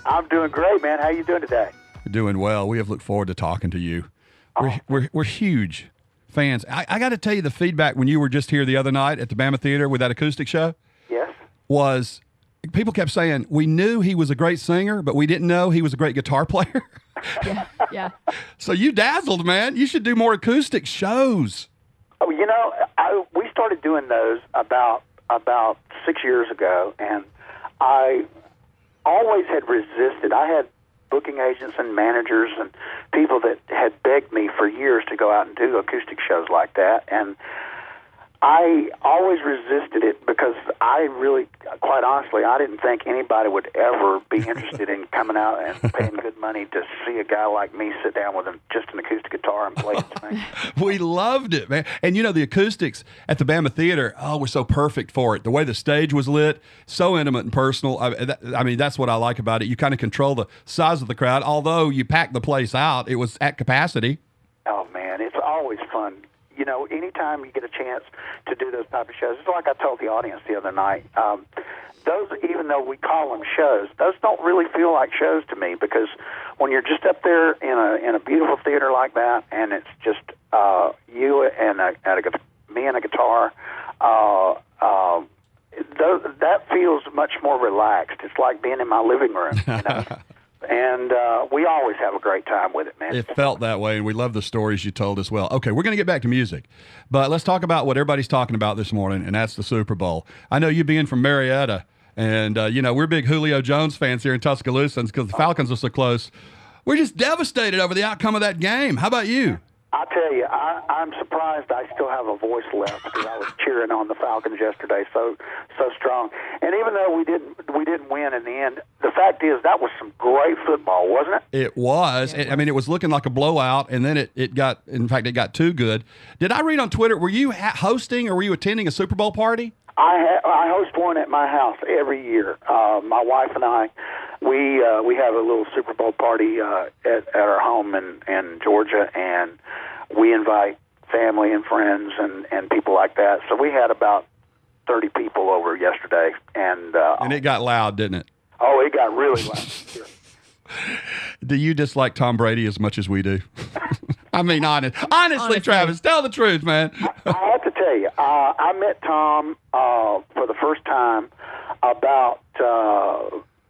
I'm doing great, man. How you doing today? Doing well. We have looked forward to talking to you. We're huge fans. I got to tell you, the feedback when you were just here the other night at the Bama Theatre with that acoustic show, Yes. was people kept saying, we knew he was a great singer, but we didn't know he was a great guitar player. Yeah. So you dazzled, man. You should do more acoustic shows. Oh, we started doing those about 6 years ago, and I always had resisted. I had booking agents and managers and people that had begged me for years to go out and do acoustic shows like that, and I always resisted it because I really, quite honestly, I didn't think anybody would ever be interested in coming out and paying good money to see a guy like me sit down with just an acoustic guitar and play it to me. We loved it, man. And the acoustics at the Bama Theatre, were so perfect for it. The way the stage was lit, so intimate and personal. I mean, that's what I like about it. You kind of control the size of the crowd. Although you packed the place out, it was at capacity. Oh, man, it's always fun. Anytime you get a chance to do those type of shows, it's like I told the audience the other night, those, even though we call them shows, those don't really feel like shows to me, because when you're just up there in a beautiful theater like that, and it's just you and me and a guitar, that feels much more relaxed. It's like being in my living room, And we always have a great time with it, man. It felt that way, and we love the stories you told as well. Okay, we're going to get back to music, but let's talk about what everybody's talking about this morning, and that's the Super Bowl. I know you being from Marietta, and, we're big Julio Jones fans here in Tuscaloosa because the Falcons are so close. We're just devastated over the outcome of that game. How about you? I tell you, I'm surprised I still have a voice left, because I was cheering on the Falcons yesterday so strong. And even though we didn't win in the end, the fact is that was some great football, wasn't it? It was. Yeah, I mean, it was looking like a blowout, and then it got too good. Did I read on Twitter, were you hosting or were you attending a Super Bowl party? I host one at my house every year. My wife and I, we have a little Super Bowl party at our home in Georgia, and we invite family and friends and people like that. So we had about 30 people over yesterday, and it got loud, didn't it? Oh, it got really loud. Sure. Do you dislike Tom Brady as much as we do? I mean, honestly, Travis, tell the truth, man. I have to tell you, I met Tom for the first time about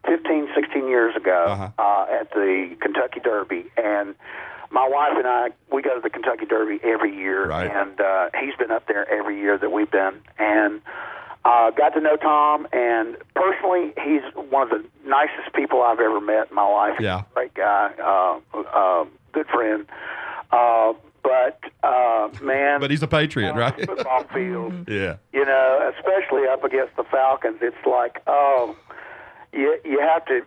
15, 16 years ago at the Kentucky Derby, and my wife and I, we go to the Kentucky Derby every year, right. And he's been up there every year that we've been, and got to know Tom, and personally, he's one of the nicest people I've ever met in my life. Yeah. Great guy, good friend. Man. But he's a Patriot, right? Football field. Yeah. Especially up against the Falcons, it's like, you have to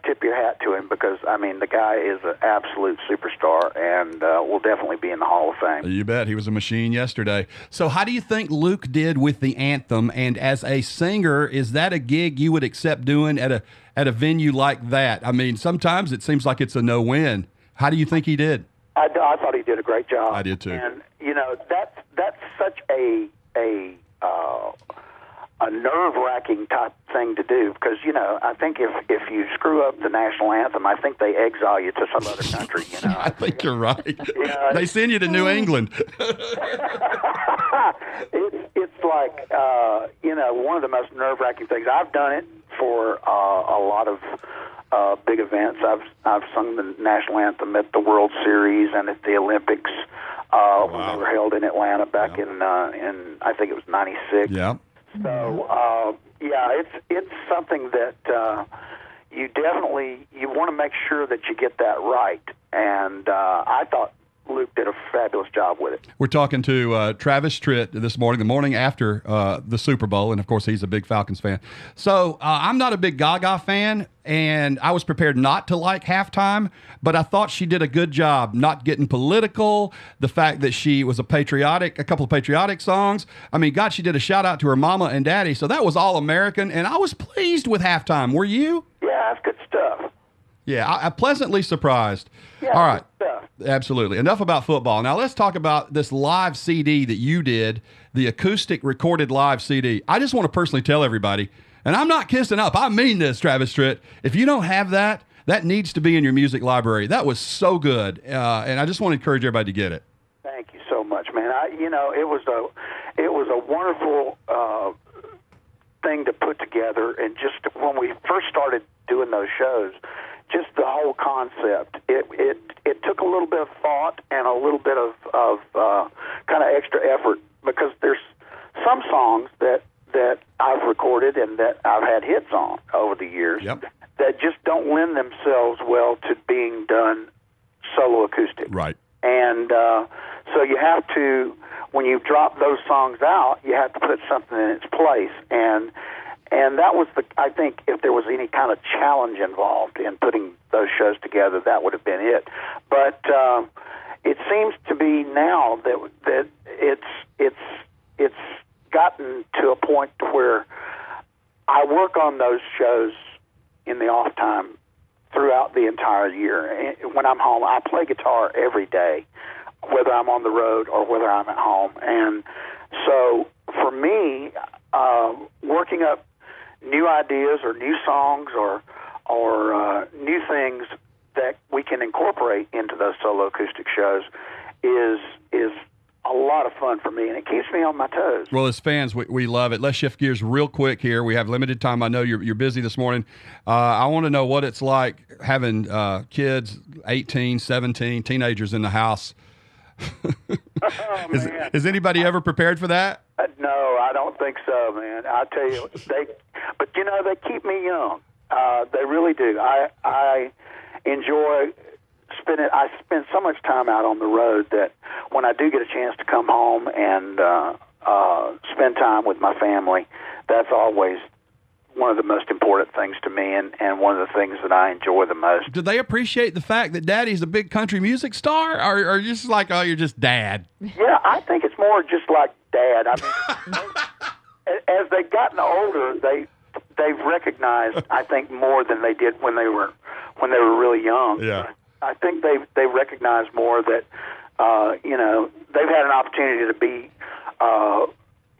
tip your hat to him, because the guy is an absolute superstar, and will definitely be in the Hall of Fame. You bet. He was a machine yesterday. So how do you think Luke did with the anthem? And as a singer, is that a gig you would accept doing at a venue like that? I mean, sometimes it seems like it's a no-win. How do you think he did? I thought he did a great job. I did too. And that's such a nerve-wracking type thing to do, because I think if you screw up the national anthem, I think they exile you to some other country. I think you're right. They send you to New England. It's like one of the most nerve-wracking things. I've done it for a lot of big events. I've sung the national anthem at the World Series and at the Olympics when they were held in Atlanta back in I think it was '96. Yeah. So it's something that you want to make sure that you get that right, and I thought Luke did a fabulous job with it. We're talking to Travis Tritt this morning, the morning after the Super Bowl, and of course he's a big Falcons fan. So I'm not a big Gaga fan, and I was prepared not to like Halftime, but I thought she did a good job not getting political. The fact that she was a couple of patriotic songs. I mean, God, she did a shout out to her mama and daddy, so that was all American, and I was pleased with Halftime. Were you? Yeah, that's good stuff. Yeah, I'm pleasantly surprised. Yeah, all right. Good stuff. Absolutely. Enough about football. Now let's talk about this live CD that you did, the acoustic recorded live CD. I just want to personally tell everybody, and I'm not kissing up, I mean this, Travis Tritt, if you don't have that, That needs to be in your music library. That was so good, and I just want to encourage everybody to get it. Thank you so much, man. It was a wonderful thing to put together, and just when we first started doing those shows, just the whole concept. It took a little bit of thought and a little bit of kind of extra effort, because there's some songs that I've recorded and that I've had hits on over the years that just don't lend themselves well to being done solo acoustic. Right. And so you have to, when you drop those songs out, you have to put something in its place. And that was I think if there was any kind of challenge involved in putting those shows together, that would have been it. But it seems to be now that it's gotten to a point where I work on those shows in the off time throughout the entire year. When I'm home, I play guitar every day, whether I'm on the road or whether I'm at home. And so for me, working up new ideas or new songs or new things that we can incorporate into those solo acoustic shows is a lot of fun for me, and it keeps me on my toes. Well, as fans, we love it. Let's shift gears real quick here. We have limited time. I know you're busy this morning. I want to know what it's like having kids, 18, 17, teenagers in the house. Is anybody ever prepared for that? No, I don't think so, man. I tell you, they keep me young. They really do. I enjoy spending. I spend so much time out on the road that when I do get a chance to come home and spend time with my family, that's always one of the most important things to me, and one of the things that I enjoy the most. Do they appreciate the fact that Daddy's a big country music star, or you just like, oh, you're just Dad? Yeah, I think it's more just like Dad. I mean, as they've gotten older, they've recognized, I think, more than they did when they were really young. Yeah. I think they recognize more that they've had an opportunity to be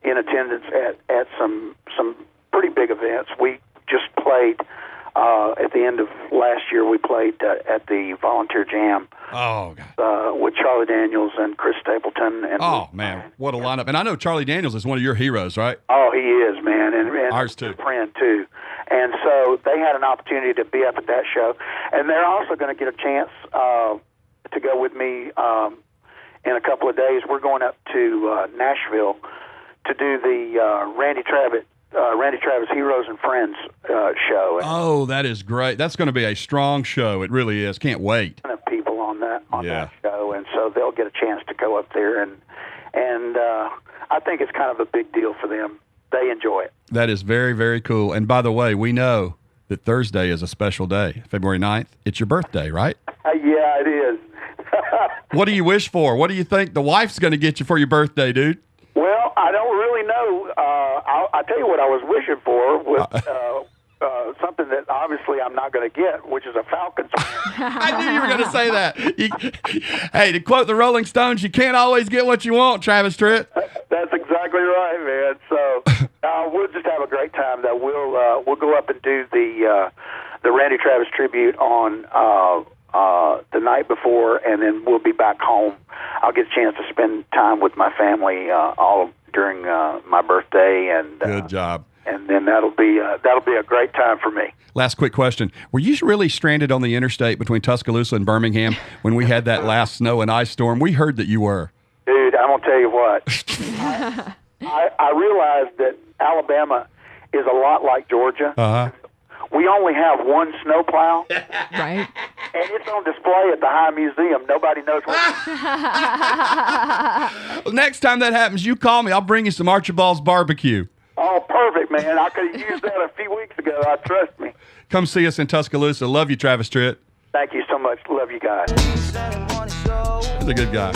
in attendance at some pretty big events. We just played at the end of last year. We played at the Volunteer Jam. Oh, God. With Charlie Daniels and Chris Stapleton. And man, what a lineup! And I know Charlie Daniels is one of your heroes, right? Oh, he is, man, and ours too. A friend too. And so they had an opportunity to be up at that show, and they're also going to get a chance to go with me in a couple of days. We're going up to Nashville to do the Randy Travis Heroes and Friends show. Oh, that is great. That's going to be a strong show. It really is. Can't wait. Of people on that show, and so they'll get a chance to go up there, and I think it's kind of a big deal for them. They enjoy it. That is very, very cool. And by the way, we know that Thursday is a special day, February 9th. It's your birthday, right? Yeah, it is. What do you wish for? What do you think the wife's going to get you for your birthday, dude? Well, I don't really know. I'll tell you what I was wishing for was something that obviously I'm not going to get, which is a Falcons fan. I knew you were going to say that. Hey, to quote the Rolling Stones, you can't always get what you want, Travis Tritt. That's exactly right, man. So we'll just have a great time. That we'll go up and do the Randy Travis tribute on the night before, and then we'll be back home. I'll get a chance to spend time with my family all during my birthday, and good job. And then that'll be a great time for me. Last quick question: were you really stranded on the interstate between Tuscaloosa and Birmingham when we had that last snow and ice storm? We heard that you were. Dude, I'm gonna tell you what. I realized that Alabama is a lot like Georgia. Uh-huh. We only have one snowplow. Right. And it's on display at the High Museum. Nobody knows where. Well, next time that happens, you call me. I'll bring you some Archibald's barbecue. Oh, perfect, man. I could have used that a few weeks ago. Trust me. Come see us in Tuscaloosa. Love you, Travis Tritt. Thank you so much. Love you guys. He's a good guy.